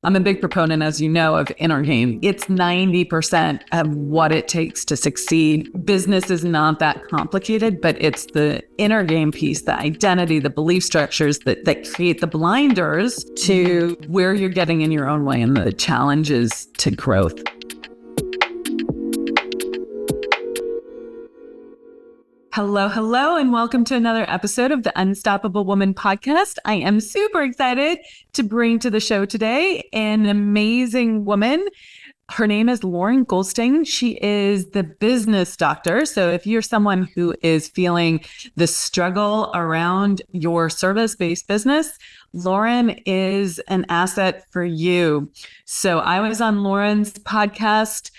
I'm a big proponent, as you know, of inner game. It's 90% of what it takes to succeed. Business is not that complicated, but it's the inner game piece, the identity, the belief structures that create the blinders to where you're getting in your own way and the challenges to growth. Hello, and welcome to another episode of the Unstoppable Woman podcast. I am super excited to bring to the show today an amazing woman. Her name is Lauren Goldstein. She is the business doctor. So if you're someone who is feeling the struggle around your service-based business, Lauren is an asset for you. So I was on Lauren's podcast.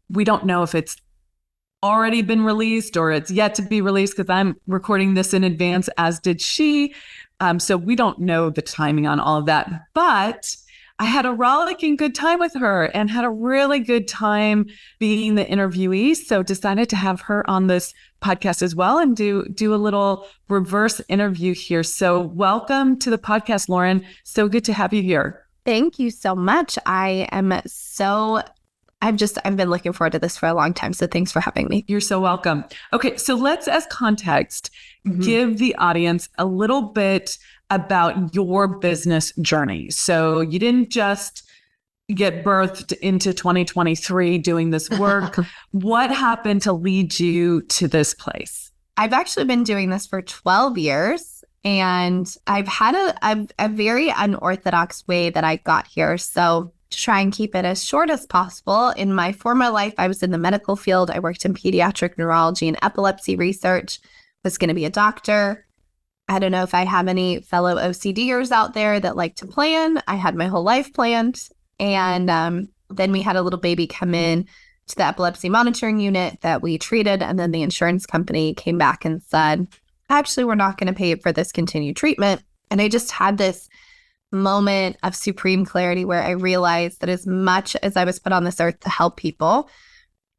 We don't know if it's already been released or it's yet to be released because I'm recording this in advance, as did she. So we don't know the timing on all of that, but I had a rollicking good time with her and had a really good time being the interviewee. So decided to have her on this podcast as well and do a little reverse interview here. So welcome to the podcast, Lauren. So good to have you here. Thank you so much. I've been looking forward to this for a long time. So thanks for having me. You're so welcome. Okay. So let's, as context, give the audience a little bit about your business journey. So you didn't just get birthed into 2023 doing this work. What happened to lead you to this place? I've actually been doing this for 12 years and I've had a very unorthodox way that I got here. So to try and keep it as short as possible, in my former life, I was in the medical field. I worked in pediatric neurology and epilepsy research, was going to be a doctor. I don't know if I have any fellow OCDers out there that like to plan. I had my whole life planned. And then we had a little baby come in to the epilepsy monitoring unit that we treated. And then the insurance company came back and said, actually, we're not going to pay for this continued treatment. And I just had this moment of supreme clarity where I realized that as much as I was put on this earth to help people,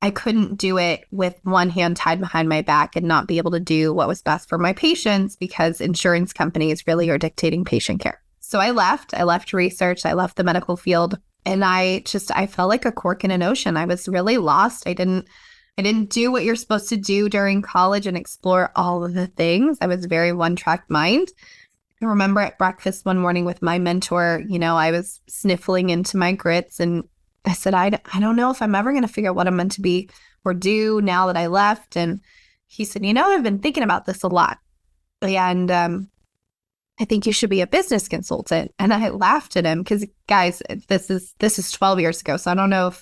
I couldn't do it with one hand tied behind my back and not be able to do what was best for my patients because insurance companies really are dictating patient care. So I left research, I left the medical field, and I felt like a cork in an ocean. I was really lost. I didn't do what you're supposed to do during college and explore all of the things. I was very one-track mind. I remember at breakfast one morning with my mentor, I was sniffling into my grits and I said, I don't know if I'm ever going to figure out what I'm meant to be or do now that I left. And he said, I've been thinking about this a lot. And I think you should be a business consultant. And I laughed at him because, guys, this is 12 years ago. So I don't know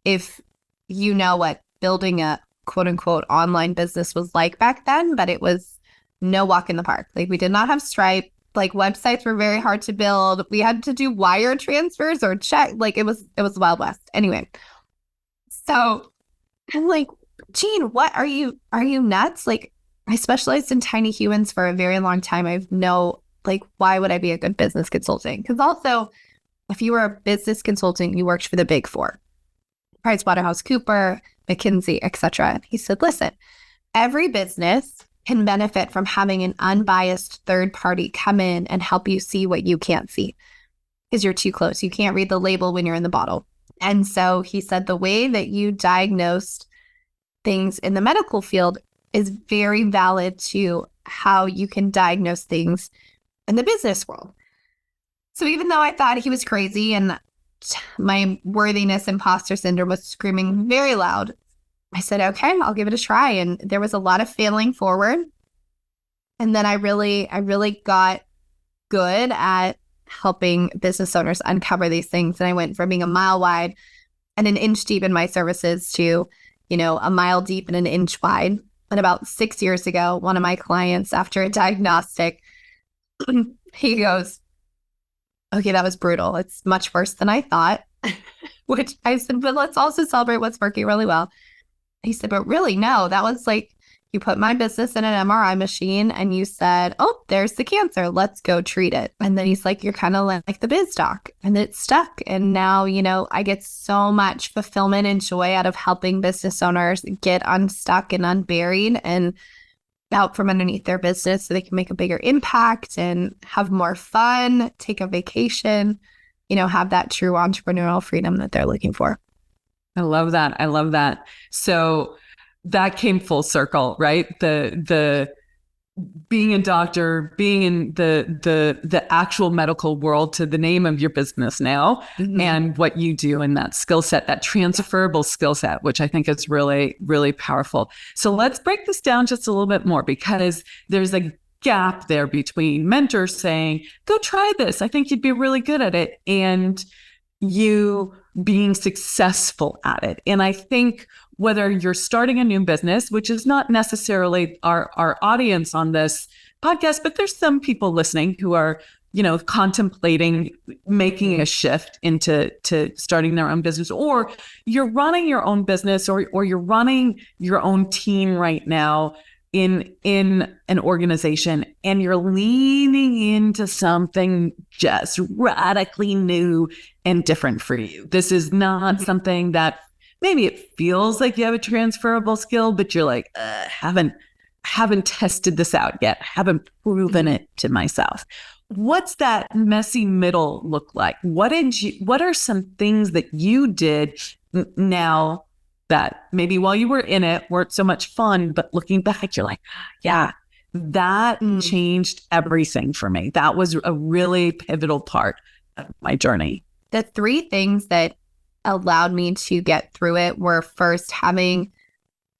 if you know what building a quote unquote online business was like back then, but it was no walk in the park. Like we did not have Stripe. Like websites were very hard to build. We had to do wire transfers or check. Like it was Wild West. Anyway, so I'm like, Jean, what are you nuts? Like I specialized in tiny humans for a very long time. Why would I be a good business consultant? Because also, if you were a business consultant, you worked for the big four, PricewaterhouseCoopers, McKinsey, etc. He said, listen, every business can benefit from having an unbiased third party come in and help you see what you can't see because you're too close. You can't read the label when you're in the bottle. And so he said the way that you diagnosed things in the medical field is very valid to how you can diagnose things in the business world. So even though I thought he was crazy and my worthiness imposter syndrome was screaming very loud, I said, okay, I'll give it a try. And there was a lot of failing forward. And then I really got good at helping business owners uncover these things. And I went from being a mile wide and an inch deep in my services to, a mile deep and an inch wide. And about 6 years ago, one of my clients, after a diagnostic, he goes, okay, that was brutal. It's much worse than I thought, which I said, but let's also celebrate what's working really well. He said, but really, no, that was like, you put my business in an MRI machine and you said, oh, there's the cancer. Let's go treat it. And then he's like, you're kind of like the Biz Doc. And it stuck. And now, I get so much fulfillment and joy out of helping business owners get unstuck and unburied and out from underneath their business so they can make a bigger impact and have more fun, take a vacation. have that true entrepreneurial freedom that they're looking for. I love that. I love that. So that came full circle, right? The being a doctor, being in the actual medical world to the name of your business now, and what you do in that skill set, that transferable skill set, which I think is really, really powerful. So let's break this down just a little bit more, because there's a gap there between mentors saying, go try this, I think you'd be really good at it, and you being successful at it. And I think whether you're starting a new business, which is not necessarily our audience on this podcast, but there's some people listening who are, contemplating making a shift into starting their own business, or you're running your own business, or you're running your own team right now in an organization, and you're leaning into something just radically new and different for you. This is not something that maybe it feels like you have a transferable skill, but you're like, haven't tested this out yet, haven't proven it to myself. What's that messy middle look like? What are some things that you did now that maybe while you were in it weren't so much fun, but looking back, you're like, yeah, that changed everything for me. That was a really pivotal part of my journey. The three things that allowed me to get through it were, first, having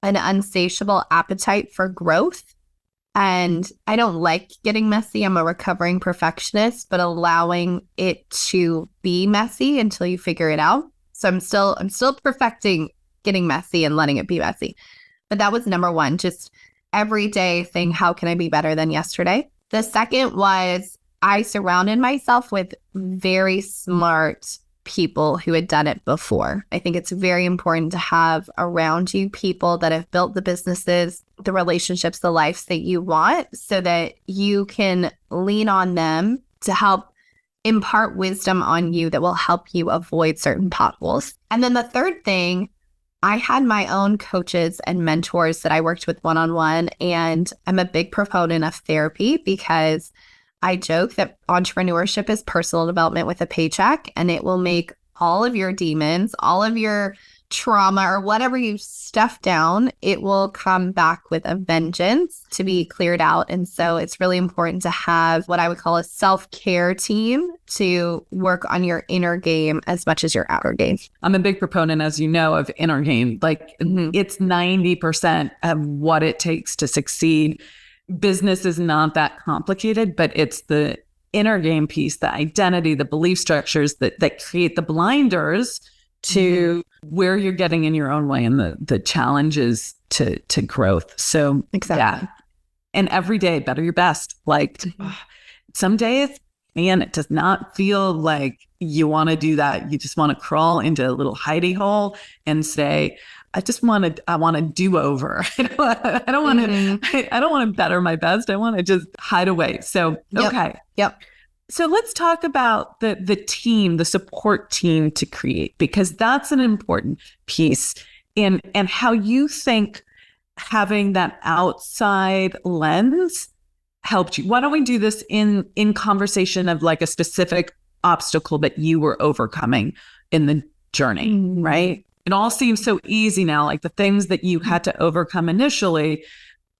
an insatiable appetite for growth. And I don't like getting messy. I'm a recovering perfectionist, but allowing it to be messy until you figure it out. So I'm still perfecting getting messy and letting it be messy. But that was number one, just every day saying, how can I be better than yesterday? The second was, I surrounded myself with very smart people who had done it before. I think it's very important to have around you people that have built the businesses, the relationships, the lives that you want, so that you can lean on them to help impart wisdom on you that will help you avoid certain potholes. And then the third thing, I had my own coaches and mentors that I worked with one-on-one, and I'm a big proponent of therapy, because I joke that entrepreneurship is personal development with a paycheck, and it will make all of your demons, all of your trauma, or whatever you stuff down, it will come back with a vengeance to be cleared out. And so it's really important to have what I would call a self-care team to work on your inner game as much as your outer game. I'm a big proponent, as you know, of inner game. Like it's 90% of what it takes to succeed. Business is not that complicated, but it's the inner game piece, the identity, the belief structures that create the blinders to where you're getting in your own way, and the challenges to growth. So exactly. Yeah. And every day, better your best. Like some days, man, it does not feel like you want to do that. You just want to crawl into a little hidey hole and say, I want to do over. I don't want to better my best. I want to just hide away. So, okay. Yep. So let's talk about the team, the support team to create, because that's an important piece and how you think having that outside lens helped you. Why don't we do this in conversation of like a specific obstacle that you were overcoming in the journey, right? It all seems so easy now. Like the things that you had to overcome initially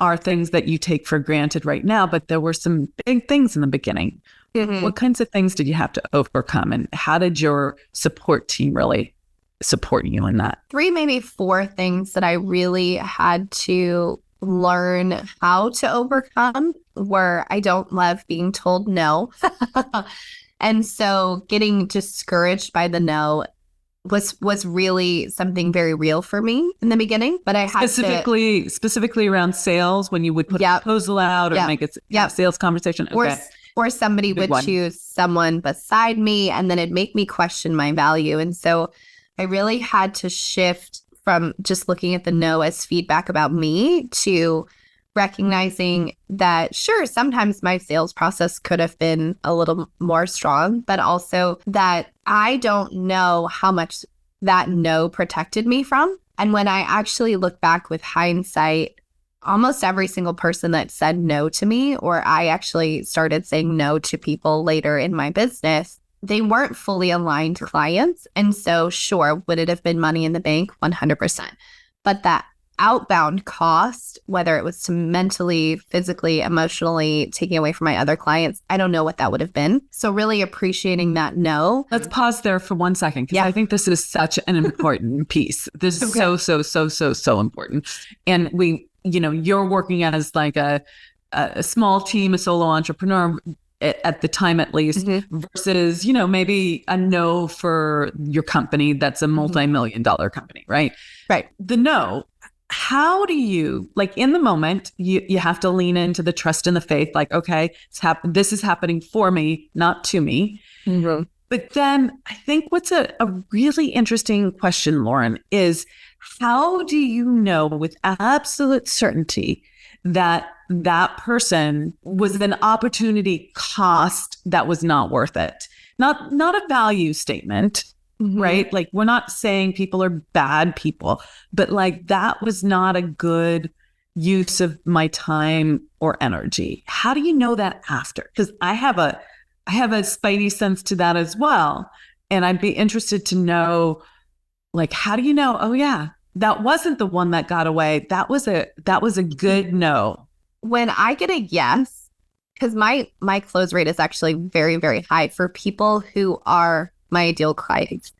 are things that you take for granted right now, but there were some big things in the beginning. What kinds of things did you have to overcome, and how did your support team really support you in that? 3, maybe 4 things that I really had to learn how to overcome were, I don't love being told no. And so getting discouraged by the no was really something very real for me in the beginning. But I had specifically around sales, when you would put a proposal out or make it a sales conversation. Okay. Or somebody would choose someone beside me, and then it'd make me question my value. And so I really had to shift from just looking at the no as feedback about me to recognizing that, sure, sometimes my sales process could have been a little more strong, but also that I don't know how much that no protected me from. And when I actually look back with hindsight, almost every single person that said no to me, or I actually started saying no to people later in my business, they weren't fully aligned clients. And so sure, would it have been money in the bank? 100%. But that outbound cost, whether it was to mentally, physically, emotionally taking away from my other clients, I don't know what that would have been. So really appreciating that no. Let's pause there for 1 second, because I think this is such an important piece. This is so important. And you're working as like a small team, a solo entrepreneur at the time, at least, versus, maybe a no for your company that's a multi-million-dollar company, right? Right. The no. How do you, like, in the moment, you have to lean into the trust and the faith, like, okay, this is happening for me, not to me. But then I think what's a really interesting question, Lauren, is how do you know with absolute certainty that that person was an opportunity cost that was not worth it? Not a value statement. Right? Like, we're not saying people are bad people, but like, that was not a good use of my time or energy. How do you know that after? Because I have a spidey sense to that as well. And I'd be interested to know, like, how do you know, oh yeah, that wasn't the one that got away. That was a good no. When I get a yes, because my close rate is actually very, very high for people who are my ideal clients.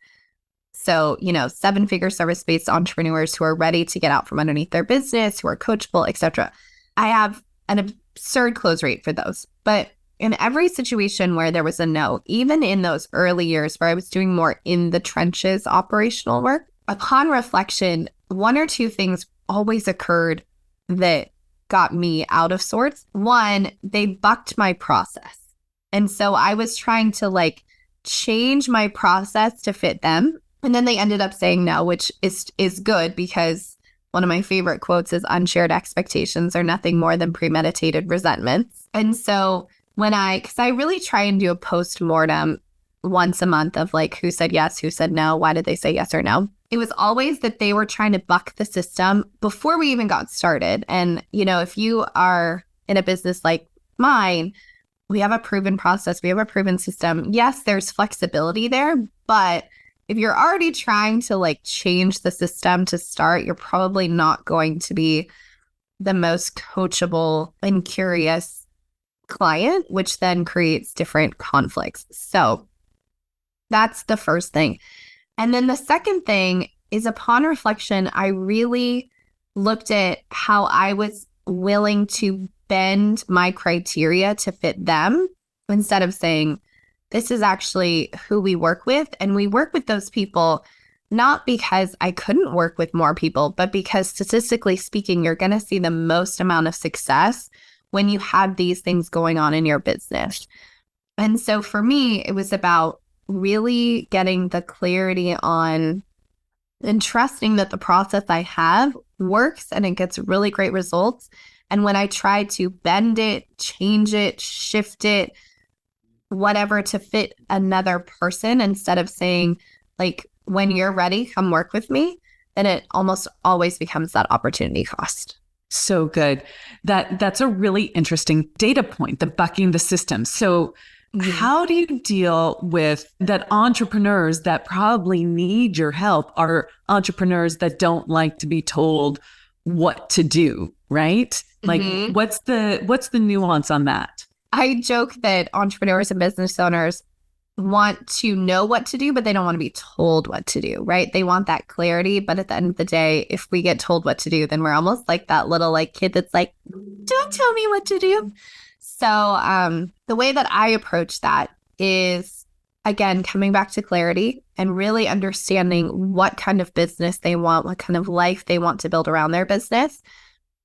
So, 7-figure service-based entrepreneurs who are ready to get out from underneath their business, who are coachable, etc. I have an absurd close rate for those. But in every situation where there was a no, even in those early years where I was doing more in the trenches operational work, upon reflection, one or two things always occurred that got me out of sorts. One, they bucked my process. And so I was trying to change my process to fit them. And then they ended up saying no, which is good, because one of my favorite quotes is unshared expectations are nothing more than premeditated resentments. And so because I really try and do a post-mortem once a month of who said yes, who said no, why did they say yes or no? It was always that they were trying to buck the system before we even got started. And, if you are in a business like mine, we have a proven process, we have a proven system. Yes, there's flexibility there, but if you're already trying to change the system to start, you're probably not going to be the most coachable and curious client, which then creates different conflicts. So that's the first thing. And then the second thing is, upon reflection, I really looked at how I was willing to bend my criteria to fit them, instead of saying, this is actually who we work with. And we work with those people not because I couldn't work with more people, but because statistically speaking, you're going to see the most amount of success when you have these things going on in your business. And so for me, it was about really getting the clarity on and trusting that the process I have works and it gets really great results. And when I try to bend it, change it, shift it, whatever, to fit another person, instead of saying, when you're ready, come work with me, then it almost always becomes that opportunity cost. So good. That's a really interesting data point, the bucking the system. So how do you deal with that? Entrepreneurs that probably need your help are entrepreneurs that don't like to be told what to do, right? What's the nuance on that? I joke that entrepreneurs and business owners want to know what to do, but they don't want to be told what to do, right? They want that clarity. But at the end of the day, if we get told what to do, then we're almost like that little kid that's like, don't tell me what to do. So the way that I approach that is, again, coming back to clarity and really understanding what kind of business they want, what kind of life they want to build around their business.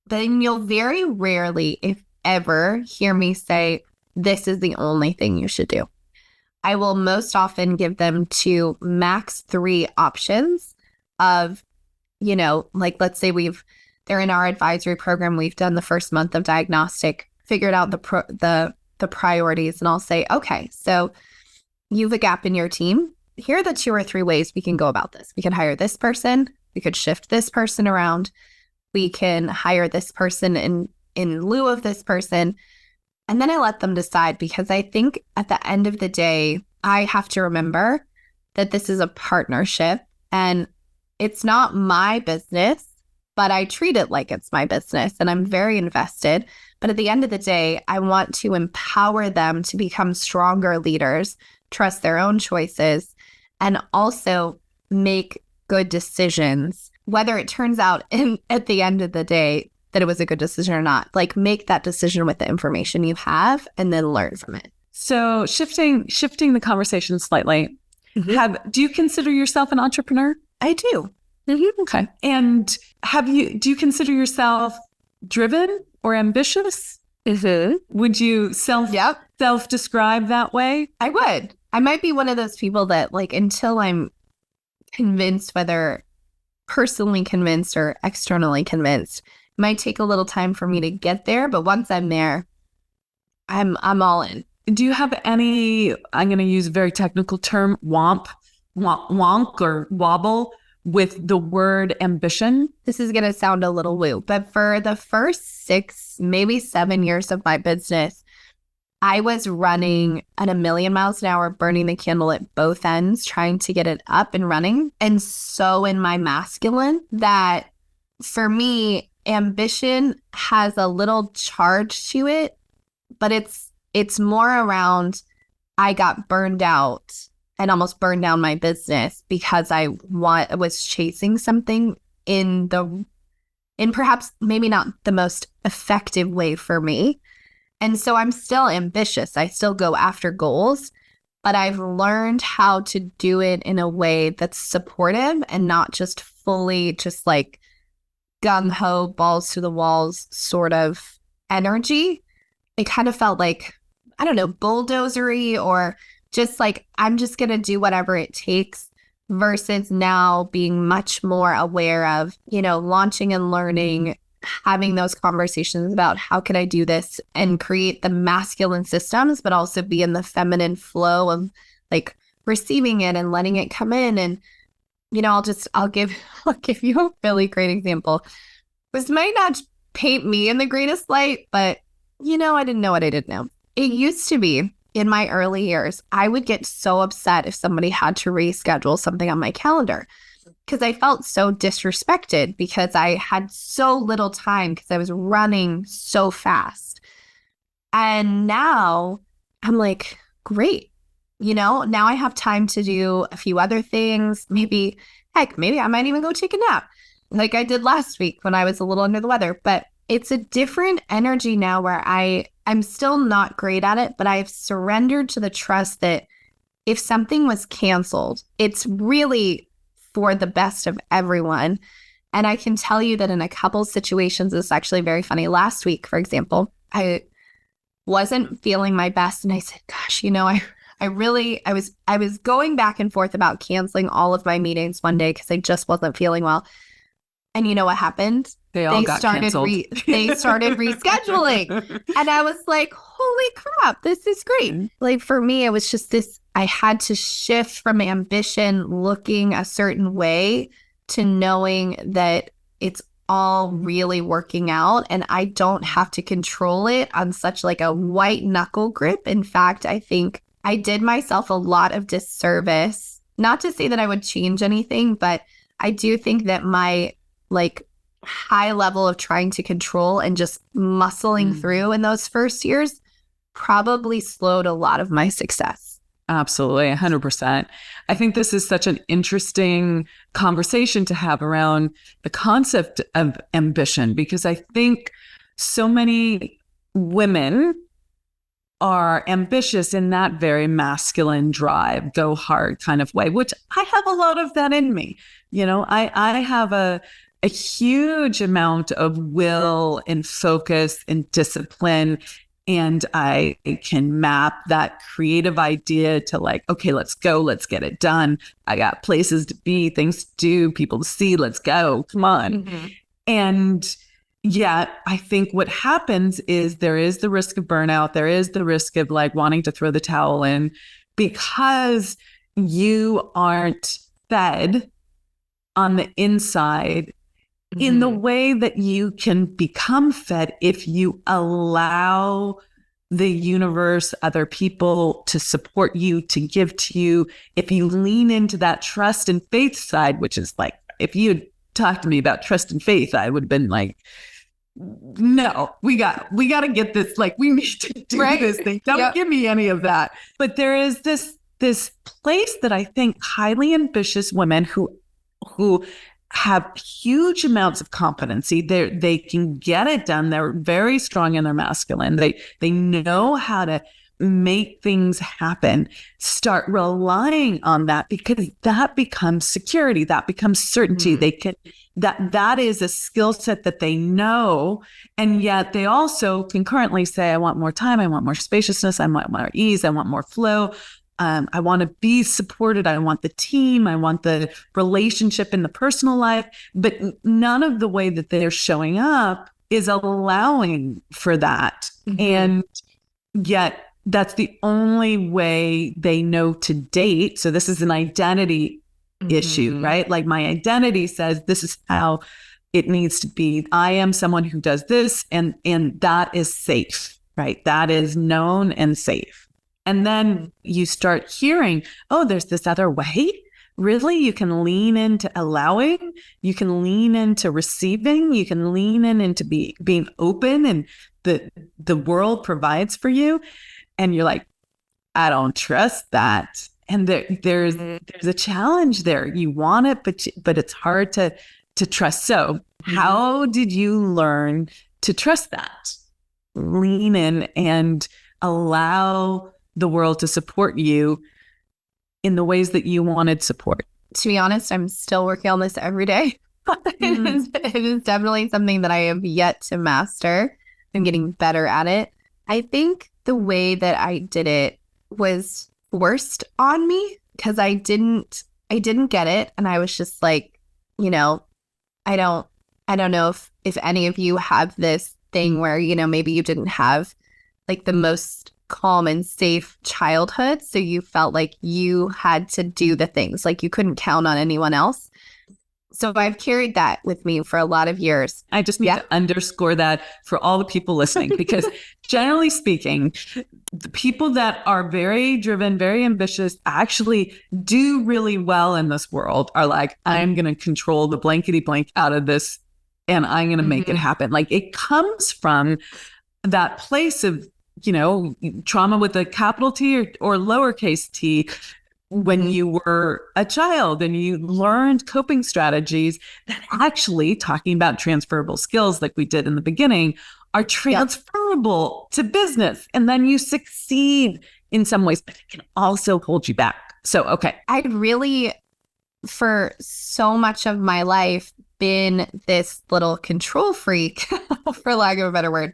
Then you'll very rarely, if ever, hear me say, this is the only thing you should do. I will most often give them to max 3 options of, let's say they're in our advisory program. We've done the first month of diagnostic, figured out the priorities, and I'll say, okay, so you have a gap in your team. Here are the 2 or 3 ways we can go about this. We can hire this person. We could shift this person around. We can hire this person in lieu of this person. And then I let them decide, because I think at the end of the day, I have to remember that this is a partnership and it's not my business, but I treat it like it's my business and I'm very invested. But at the end of the day, I want to empower them to become stronger leaders, trust their own choices, and also make good decisions, whether it turns out at the end of the day that it was a good decision or not. Like, make that decision with the information you have and then learn from it. So shifting the conversation slightly, do you consider yourself an entrepreneur? I do. Okay. And do you consider yourself driven or ambitious? Would you self-describe that way? I would. I might be one of those people that, like, until I'm convinced, whether personally convinced or externally convinced, it might take a little time for me to get there. But once I'm there, I'm all in. Do you have any, I'm going to use a very technical term, wonk or wobble with the word ambition? This is going to sound a little woo, but for the first 6, maybe 7 years of my business, I was running at 1,000,000 miles an hour, burning the candle at both ends, trying to get it up and running. And so in my masculine, that for me, ambition has a little charge to it, but it's more around, I got burned out and almost burned down my business because I was chasing something in perhaps maybe not the most effective way for me. And so I'm still ambitious. I still go after goals, but I've learned how to do it in a way that's supportive and not just fully just like gung-ho, balls to the walls sort of energy. It kind of felt like, I don't know, bulldozery, or just like, I'm just going to do whatever it takes, versus now being much more aware of, launching and learning, having those conversations about how can I do this and create the masculine systems, but also be in the feminine flow of like receiving it and letting it come in. And, I'll give you a really great example. This might not paint me in the greatest light, but I didn't know what I didn't know. It used to be in my early years, I would get so upset if somebody had to reschedule something on my calendar because I felt so disrespected because I had so little time because I was running so fast. And now I'm like, great. Now I have time to do a few other things. Maybe I might even go take a nap like I did last week when I was a little under the weather. But it's a different energy now where I'm still not great at it, but I've surrendered to the trust that if something was canceled, it's really for the best of everyone. And I can tell you that in a couple situations, it's actually very funny. Last week, for example, I wasn't feeling my best. And I said, gosh, I was going back and forth about canceling all of my meetings one day because I just wasn't feeling well. And you know what happened? They started canceled. They started rescheduling. And I was like, holy crap, this is great. Mm-hmm. Like for me, it was just this, I had to shift from ambition looking a certain way to knowing that it's all really working out and I don't have to control it on such like a white knuckle grip. In fact, I think I did myself a lot of disservice. Not to say that I would change anything, but I do think that my like high level of trying to control and just muscling through in those first years probably slowed a lot of my success. Absolutely, 100%. I think this is such an interesting conversation to have around the concept of ambition, because I think so many women are ambitious in that very masculine drive, go hard kind of way, which I have a lot of that in me. I have a huge amount of will and focus and discipline. And I can map that creative idea to like, okay, let's go, let's get it done. I got places to be, things to do, people to see, let's go, come on. Mm-hmm. And yeah, I think what happens is there is the risk of burnout. There is the risk of like wanting to throw the towel in because you aren't fed on the inside in the way that you can become fed if you allow the universe, other people to support you, to give to you. If you lean into that trust and faith side, which is like, if you had talked to me about trust and faith, I would have been like, no, we got to get this. Like, we need to do this thing. Don't give me any of that. But there is this place that I think highly ambitious women who have huge amounts of competency. They can get it done. They're very strong in their masculine. They know how to make things happen. Start relying on that, because that becomes security. That becomes certainty. They can that is a skill set that they know, and yet they also concurrently say, I want more time, I want more spaciousness, I want more ease, I want more flow. I want to be supported. I want the team. I want the relationship in the personal life. But none of the way that they're showing up is allowing for that. And yet that's the only way they know to date. So this is an identity issue, right? Like, my identity says this is how it needs to be. I am someone who does this, and that is safe, right? That is known and safe. And then you start hearing, oh, there's this other way. Really? You can lean into allowing, you can lean into receiving, you can lean into being open, and the world provides for you. And you're like, I don't trust that. And there's a challenge there. You want it, but it's hard to trust. So how did you learn to trust that? Lean in and allow the world to support you in the ways that you wanted support. To be honest, I'm still working on this every day. It is definitely something that I have yet to master. I'm getting better at it. I think the way that I did it was forced on me, because I didn't get it. And I was just like, I don't know if any of you have this thing where, maybe you didn't have like the most calm and safe childhood, so you felt like you had to do the things, like you couldn't count on anyone else. So I've carried that with me for a lot of years. I just need to underscore that for all the people listening, because generally speaking, the people that are very driven, very ambitious, actually do really well in this world are like, I'm going to control the blankety blank out of this, and I'm going to make it happen. Like, it comes from that place of, trauma with a capital T or lowercase t, when you were a child and you learned coping strategies that actually, talking about transferable skills like we did in the beginning, are transferable to business. And then you succeed in some ways, but it can also hold you back. So, okay. I'd really, for so much of my life, been this little control freak, for lack of a better word.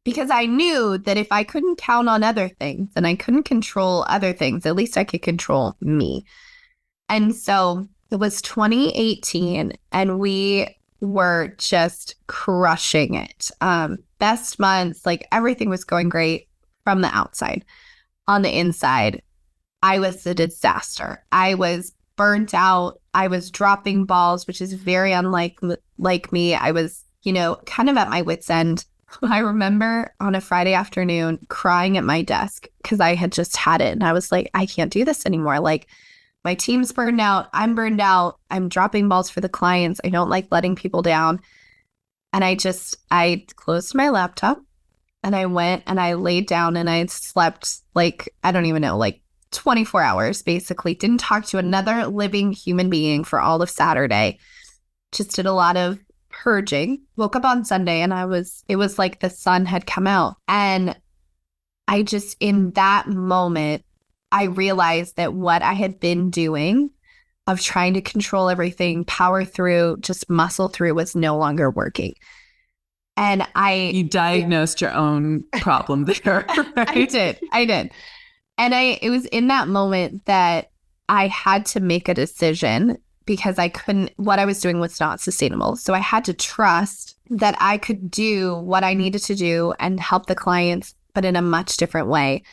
Because I knew that if I couldn't count on other things and I couldn't control other things, at least I could control me. And so it was 2018 and we were just crushing it. Best months, like everything was going great from the outside. On the inside, I was a disaster. I was burnt out. I was dropping balls, which is very unlike me. I was, kind of at my wit's end. I remember on a Friday afternoon crying at my desk because I had just had it. And I was like, I can't do this anymore. Like, my team's burned out. I'm burned out. I'm dropping balls for the clients. I don't like letting people down. And I closed my laptop and I went and I laid down and I slept like, I don't even know, like 24 hours, basically. Didn't talk to another living human being for all of Saturday. Just did a lot of purging. Woke up on Sunday and it was like the sun had come out. And I just, in that moment, I realized that what I had been doing of trying to control everything, power through, just muscle through, was no longer working. And you diagnosed your own problem there, right? I did. And it was in that moment that I had to make a decision, because what I was doing was not sustainable. So I had to trust that I could do what I needed to do and help the clients, but in a much different way.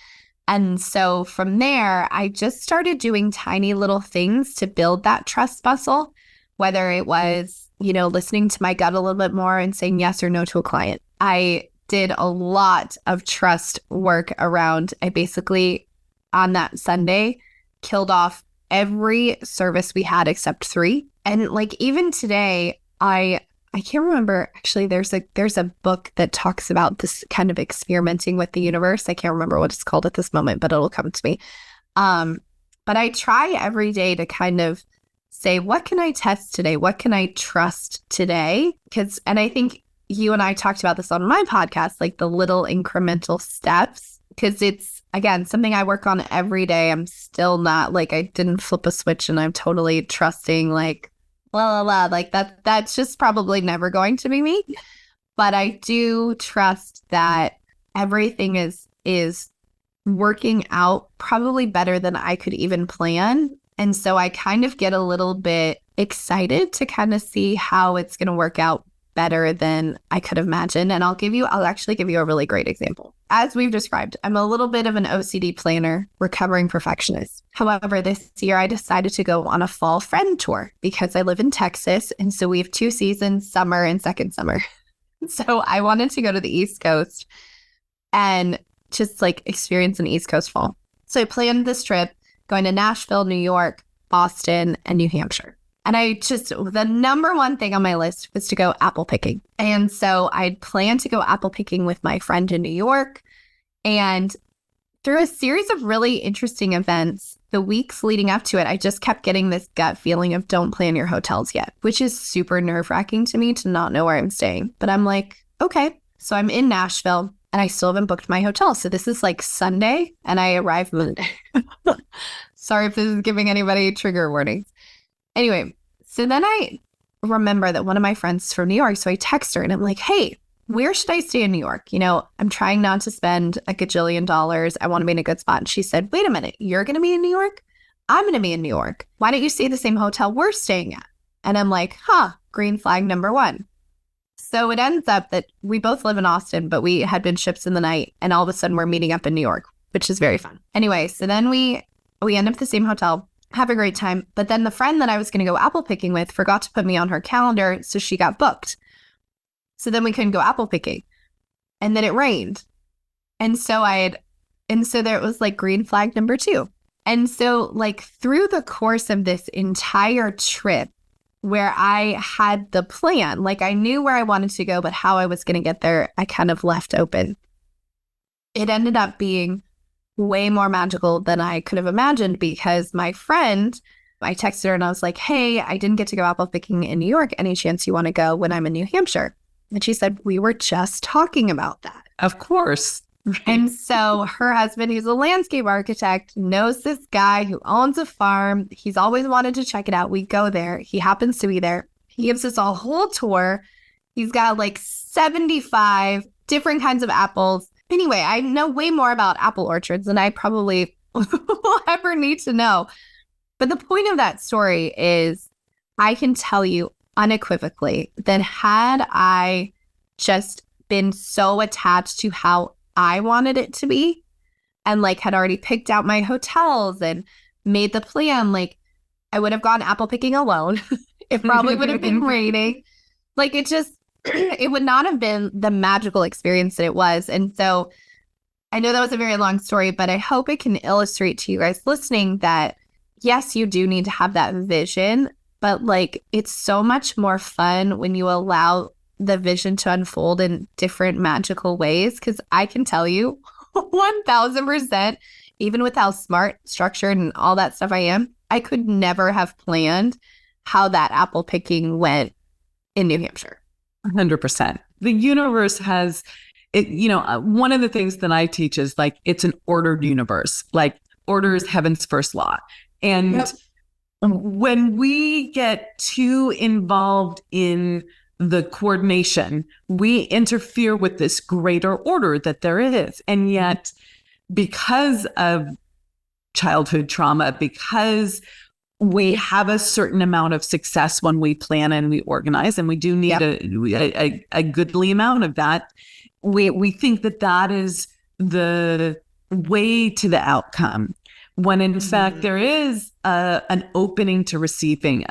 And so from there, I just started doing tiny little things to build that trust muscle, whether it was, listening to my gut a little bit more and saying yes or no to a client. I did a lot of trust work around, I basically, on that Sunday, killed off every service we had except 3. And like even today, I can't remember, actually, there's a book that talks about this kind of experimenting with the universe. I can't remember what it's called at this moment, but it'll come to me. But I try every day to kind of say, what can I test today? What can I trust today? And I think you and I talked about this on my podcast, like the little incremental steps, because it's, again, something I work on every day. I'm still not like, I didn't flip a switch and I'm totally trusting like, la, la, la, like that's just probably never going to be me. But I do trust that everything is working out probably better than I could even plan. And so I kind of get a little bit excited to kind of see how it's going to work out better than I could imagine. And I'll actually give you a really great example. As we've described, I'm a little bit of an OCD planner, recovering perfectionist. However, this year I decided to go on a fall friend tour because I live in Texas. And so we have 2 seasons, summer and second summer. So I wanted to go to the East Coast and just like experience an East Coast fall. So I planned this trip going to Nashville, New York, Boston, and New Hampshire. And the number one thing on my list was to go apple picking. And so I'd planned to go apple picking with my friend in New York. And through a series of really interesting events, the weeks leading up to it, I just kept getting this gut feeling of don't plan your hotels yet, which is super nerve-wracking to me to not know where I'm staying. But I'm like, okay. So I'm in Nashville and I still haven't booked my hotel. So this is like Sunday and I arrive Monday. Sorry if this is giving anybody trigger warnings. Anyway, so then I remember that one of my friends from New York, so I text her and I'm like, hey, where should I stay in New York? You know, I'm trying not to spend a gajillion dollars. I want to be in a good spot. And she said, wait a minute, you're going to be in New York? I'm going to be in New York. Why don't you stay at the same hotel we're staying at? And I'm like, green flag number 1. So it ends up that we both live in Austin, but we had been ships in the night. And all of a sudden we're meeting up in New York, which is very fun. Anyway, so then we end up at the same hotel. Have a great time. But then the friend that I was going to go apple picking with forgot to put me on her calendar. So she got booked. So then we couldn't go apple picking. And then it rained. And so there it was like green flag number 2. And so like through the course of this entire trip where I had the plan, like I knew where I wanted to go, but how I was going to get there, I kind of left open. It ended up being way more magical than I could have imagined because my friend, I texted her and I was like, hey, I didn't get to go apple picking in New York. Any chance you want to go when I'm in New Hampshire? And she said, we were just talking about that. Of course. And so her husband, who's a landscape architect, knows this guy who owns a farm. He's always wanted to check it out. We go there. He happens to be there. He gives us a whole tour. He's got like 75 different kinds of apples. Anyway, I know way more about apple orchards than I probably will ever need to know. But the point of that story is I can tell you unequivocally that had I just been so attached to how I wanted it to be and like had already picked out my hotels and made the plan, like I would have gone apple picking alone. It probably would have been raining. Like it would not have been the magical experience that it was. And so I know that was a very long story, but I hope it can illustrate to you guys listening that yes, you do need to have that vision, but like it's so much more fun when you allow the vision to unfold in different magical ways. Because I can tell you 1000%, even with how smart, structured, and all that stuff I am, I could never have planned how that apple picking went in New Hampshire. 100%. The universe has, one of the things that I teach is like, it's an ordered universe. Like order is heaven's first law. And yep. When we get too involved in the coordination, we interfere with this greater order that there is. And yet, because of childhood trauma, because we have a certain amount of success when we plan and we organize, and we do need yep. a goodly amount of that, we think that is the way to the outcome. when in fact there is an opening to receiving,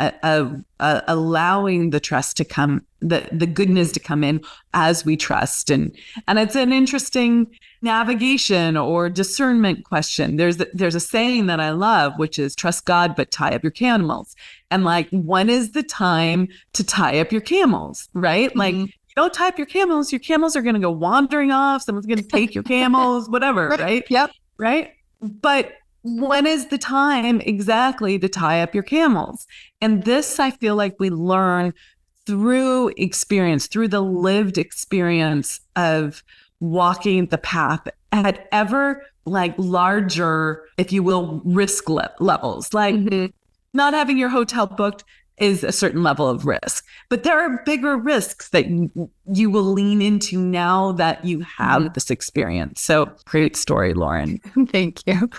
allowing the trust to come, the goodness to come in as we trust. And it's an interesting navigation or discernment question. There's a saying that I love, which is trust God, but tie up your camels. And like, when is the time to tie up your camels, right? Like, you don't tie up your camels are going to go wandering off. Someone's going to take your camels, whatever, right? Yep. Right. But when is the time exactly to tie up your camels? And this, I feel like we learn through experience, through the lived experience of walking the path at ever like larger, if you will, risk levels. Like not having your hotel booked is a certain level of risk, but there are bigger risks that you will lean into now that you have this experience. So great story, Lauren. Thank you.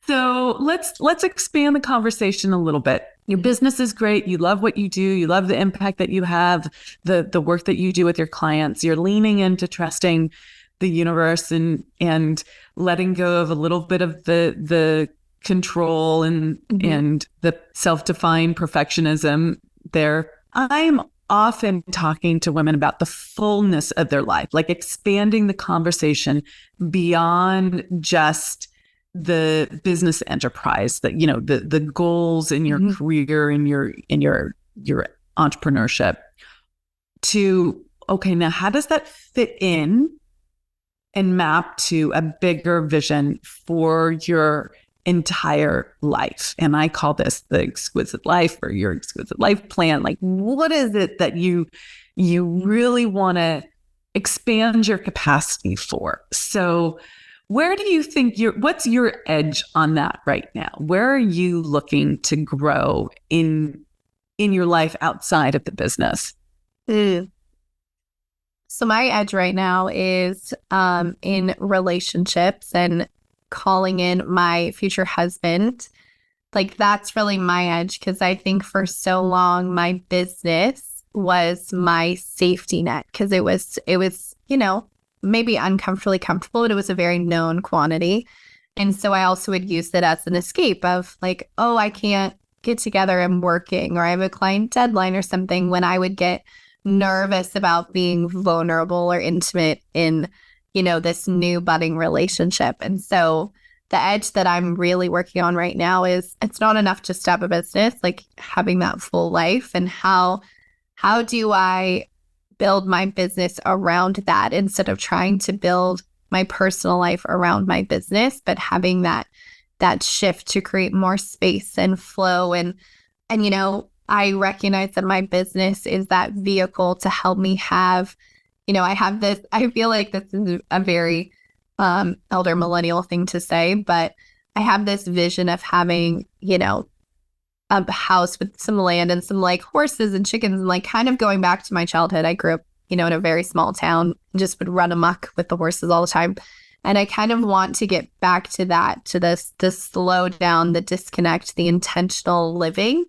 So let's expand the conversation a little bit. Your business is great. You love what you do. You love the impact that you have, the work that you do with your clients. You're leaning into trusting the universe and letting go of a little bit of the control and the self-defined perfectionism there. I'm often talking to women about the fullness of their life, like expanding the conversation beyond just the business enterprise, that, you know, the goals in your career and your entrepreneurship, to, okay, now how does that fit in and map to a bigger vision for your entire life? And I call this the exquisite life, or your exquisite life plan. Like, what is it that you really want to expand your capacity for? So where do you think what's your edge on that right now? Where are you looking to grow in your life outside of the business? So my edge right now is in relationships and calling in my future husband. Like, that's really my edge, because I think for so long my business was my safety net, because it was, you know, maybe uncomfortably comfortable, but it was a very known quantity. And so I also would use it as an escape of like, oh, I can't get together, I'm working, or I have a client deadline or something, when I would get nervous about being vulnerable or intimate in, you know, this new budding relationship. And so the edge that I'm really working on right now is, it's not enough just to have a business, like having that full life. And how do I build my business around that, instead of trying to build my personal life around my business, but having that shift to create more space and flow. And you know, I recognize that my business is that vehicle to help me have, you know, I feel like this is a very elder millennial thing to say, but I have this vision of having, you know, a house with some land and some like horses and chickens, and like kind of going back to my childhood. I grew up, you know, in a very small town, just would run amok with the horses all the time. And I kind of want to get back to that, to the slow down, the disconnect, the intentional living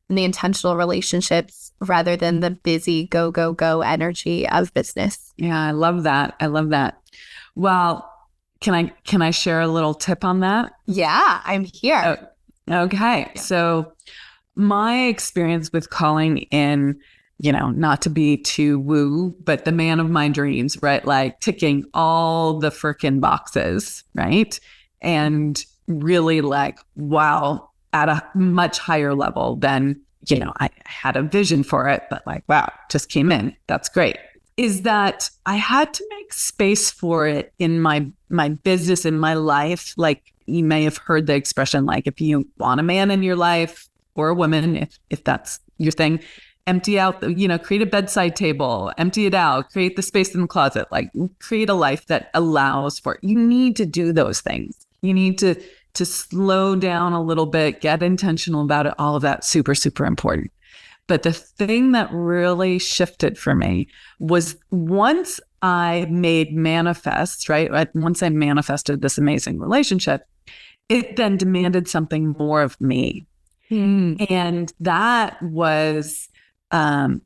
and the intentional relationships, rather than the busy go, go, go energy of business. Yeah, I love that. Well, can I share a little tip on that? Yeah, I'm here. Okay. Yeah. So my experience with calling in, you know, not to be too woo, but the man of my dreams, right? Like ticking all the frickin' boxes, right? And really like, wow, at a much higher level than, you know, I had a vision for it, but like, wow, just came in. That's great. Is that I had to make space for it in my business, in my life. Like, you may have heard the expression, like, if you want a man in your life, or a woman, if that's your thing, empty out, create a bedside table, empty it out, create the space in the closet, like create a life that allows for it. You need to do those things. You need to slow down a little bit, get intentional about it. All of that, super, super important. But the thing that really shifted for me was once I made manifest, right? Once I manifested this amazing relationship, it then demanded something more of me. And that was a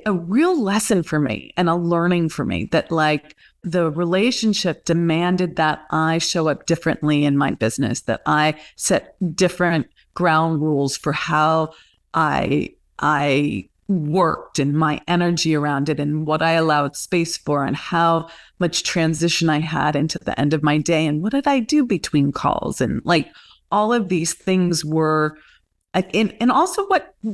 real lesson for me and a learning for me that like the relationship demanded that I show up differently in my business, that I set different ground rules for how I worked and my energy around it and what I allowed space for and how much transition I had into the end of my day and what did I do between calls and like all of these things were and also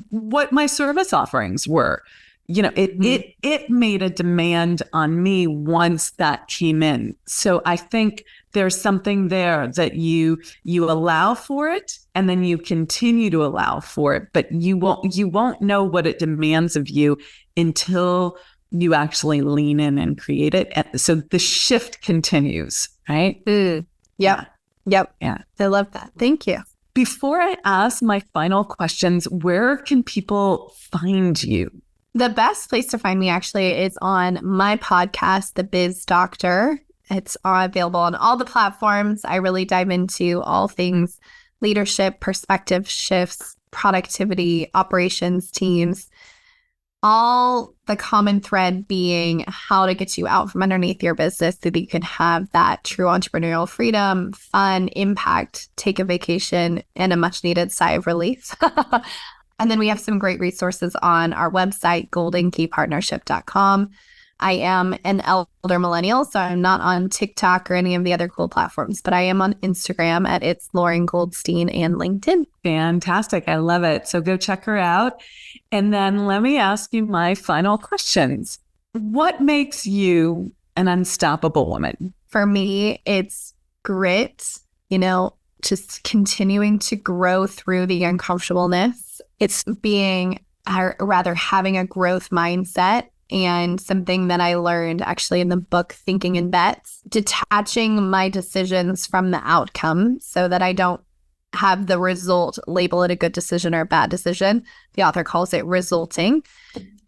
what my service offerings were. It made a demand on me once that came in. So I think there's something there that you allow for it and then you continue to allow for it, but you won't know what it demands of you until you actually lean in and create it. And so the shift continues, right? Yep. Yeah. Yep. Yeah. I love that. Thank you. Before I ask my final questions, where can people find you? The best place to find me actually is on my podcast, The Biz Doctor. It's available on all the platforms. I really dive into all things leadership, perspective shifts, productivity, operations, teams, all the common thread being how to get you out from underneath your business so that you can have that true entrepreneurial freedom, fun, impact, take a vacation, and a much needed sigh of relief. And then we have some great resources on our website, goldenkeypartnership.com. I am an elder millennial, so I'm not on TikTok or any of the other cool platforms, but I am on Instagram at It's Lauren Goldstein and LinkedIn. Fantastic. I love it. So go check her out. And then let me ask you my final questions. What makes you an unstoppable woman? For me, it's grit, just continuing to grow through the uncomfortableness. It's being, or rather having a growth mindset. And something that I learned actually in the book, Thinking in Bets, detaching my decisions from the outcome so that I don't have the result, label it a good decision or a bad decision. The author calls it resulting.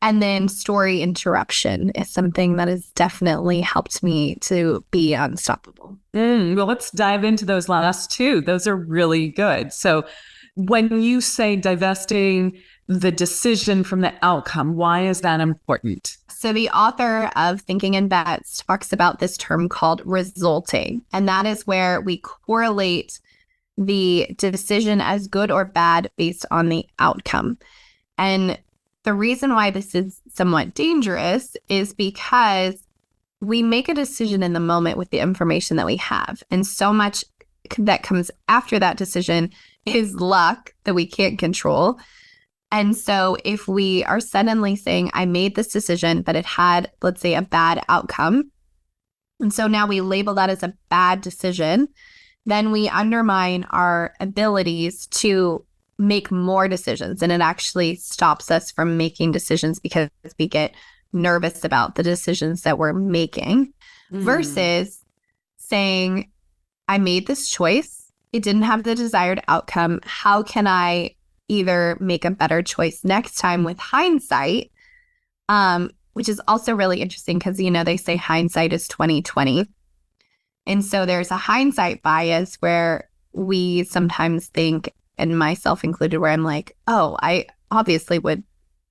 And then story interruption is something that has definitely helped me to be unstoppable. Well, let's dive into those last two. Those are really good. So when you say divesting the decision from the outcome, why is that important? So the author of Thinking in Bets talks about this term called resulting. And that is where we correlate the decision as good or bad based on the outcome. And the reason why this is somewhat dangerous is because we make a decision in the moment with the information that we have. And so much that comes after that decision is luck that we can't control. And so if we are suddenly saying, I made this decision, but it had, let's say, a bad outcome, and so now we label that as a bad decision, then we undermine our abilities to make more decisions. And it actually stops us from making decisions because we get nervous about the decisions that we're making versus saying, I made this choice. It didn't have the desired outcome. How can I either make a better choice next time with hindsight, which is also really interesting because, they say hindsight is 20/20. And so there's a hindsight bias where we sometimes think, and myself included, where I'm like, oh, I obviously would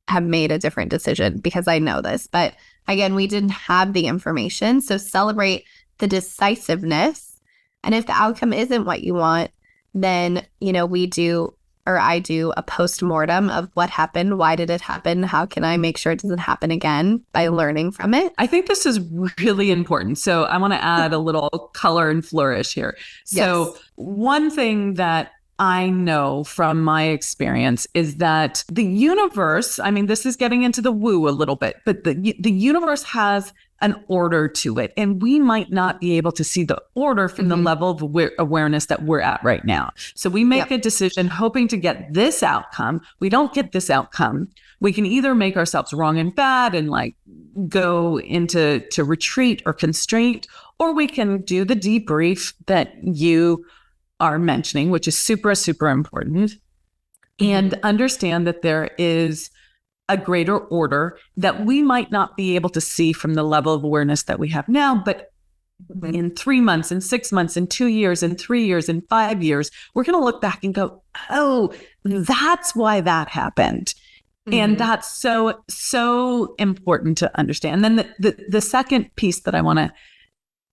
have made a different decision because I know this. But again, we didn't have the information. So celebrate the decisiveness. And if the outcome isn't what you want, then, I do a post-mortem of what happened. Why did it happen? How can I make sure it doesn't happen again by learning from it? I think this is really important. So I want to add a little color and flourish here. So one thing that I know from my experience is that the universe, this is getting into the woo a little bit, but the universe has an order to it. And we might not be able to see the order from the level of awareness that we're at right now. So we make a decision hoping to get this outcome. We don't get this outcome. We can either make ourselves wrong and bad and go into retreat or constraint, or we can do the debrief that you are mentioning, which is super, super important, and understand that there is a greater order that we might not be able to see from the level of awareness that we have now, but in 3 months, in 6 months, in 2 years, in 3 years, in 5 years, we're going to look back and go, oh, that's why that happened. And that's so important to understand. And then the second piece that I want to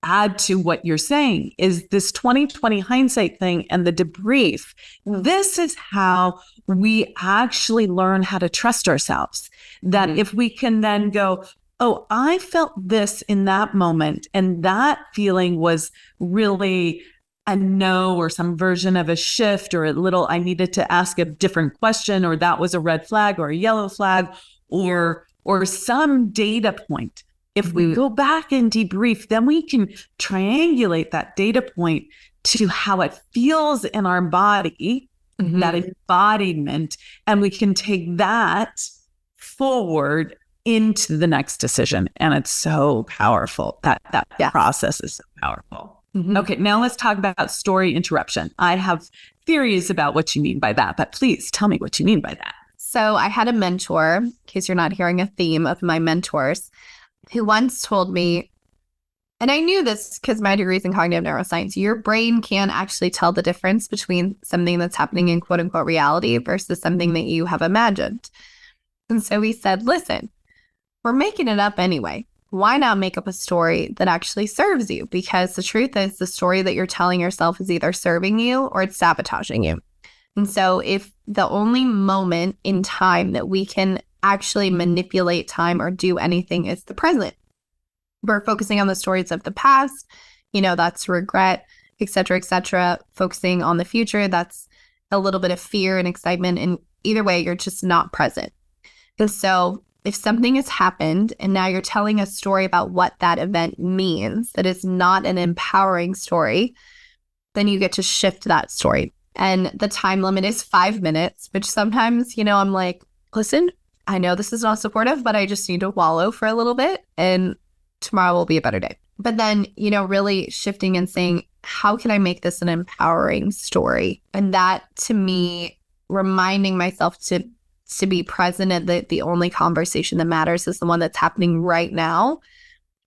add to what you're saying is this 2020 hindsight thing and the debrief. This is how we actually learn how to trust ourselves. That if we can then go, oh, I felt this in that moment, and that feeling was really a no or some version of a shift or a little, I needed to ask a different question, or that was a red flag or a yellow flag or some data point. If we go back and debrief, then we can triangulate that data point to how it feels in our body, that embodiment, and we can take that forward into the next decision. And it's so powerful. That process is so powerful. Okay, now let's talk about story interruption. I have theories about what you mean by that, but please tell me what you mean by that. So I had a mentor, in case you're not hearing a theme of my mentors, who once told me, and I knew this because my degree is in cognitive neuroscience, your brain can actually tell the difference between something that's happening in quote unquote reality versus something that you have imagined. And so he said, listen, we're making it up anyway. Why not make up a story that actually serves you? Because the truth is the story that you're telling yourself is either serving you or it's sabotaging you. And so if the only moment in time that we can actually manipulate time or do anything is the present, we're focusing on the stories of the past, that's regret, et cetera, focusing on the future, that's a little bit of fear and excitement. And either way, you're just not present. And so if something has happened and now you're telling a story about what that event means, that is not an empowering story, then you get to shift that story. And the time limit is 5 minutes, which sometimes, I'm like, listen, I know this is not supportive, but I just need to wallow for a little bit and tomorrow will be a better day. But then, really shifting and saying, how can I make this an empowering story? And that, to me, reminding myself to be present and the only conversation that matters is the one that's happening right now,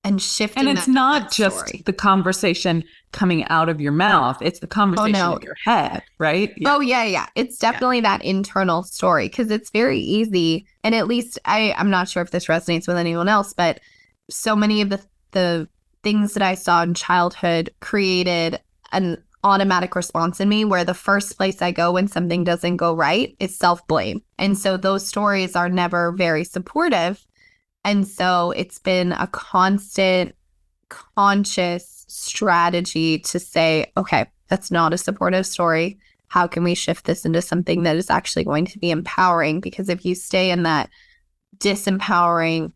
and shifting. And it's not just story. The conversation coming out of your mouth. It's the conversation in your head, right? Yeah. Oh, yeah. It's definitely that internal story, because it's very easy. And at least I'm not sure if this resonates with anyone else, but so many of the things that I saw in childhood created an automatic response in me where the first place I go when something doesn't go right is self-blame. And so those stories are never very supportive. And so it's been a constant, conscious strategy to say, okay, that's not a supportive story. How can we shift this into something that is actually going to be empowering? Because if you stay in that disempowering,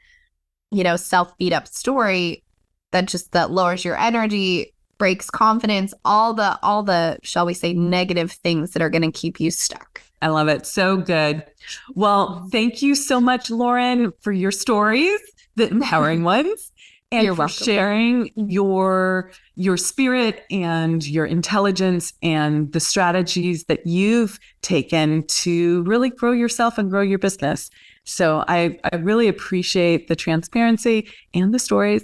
self-beat up story, that lowers your energy, breaks confidence, all the, shall we say, negative things that are going to keep you stuck. I love it. So good. Well, thank you so much, Lauren, for your stories, the empowering ones, and You're for welcome. sharing your spirit and your intelligence and the strategies that you've taken to really grow yourself and grow your business. So I really appreciate the transparency and the stories.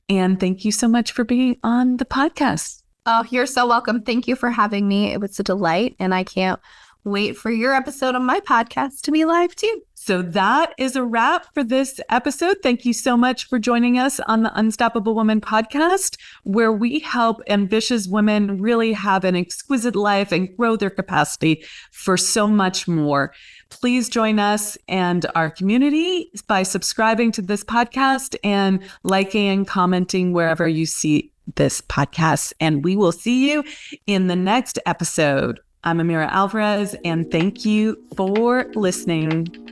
And thank you so much for being on the podcast. Oh, you're so welcome. Thank you for having me. It was a delight. And I can't wait for your episode on my podcast to be live too. So that is a wrap for this episode. Thank you so much for joining us on the Unstoppable Woman podcast, where we help ambitious women really have an exquisite life and grow their capacity for so much more. Please join us and our community by subscribing to this podcast and liking and commenting wherever you see this podcast. And we will see you in the next episode. I'm Amira Alvarez, and thank you for listening.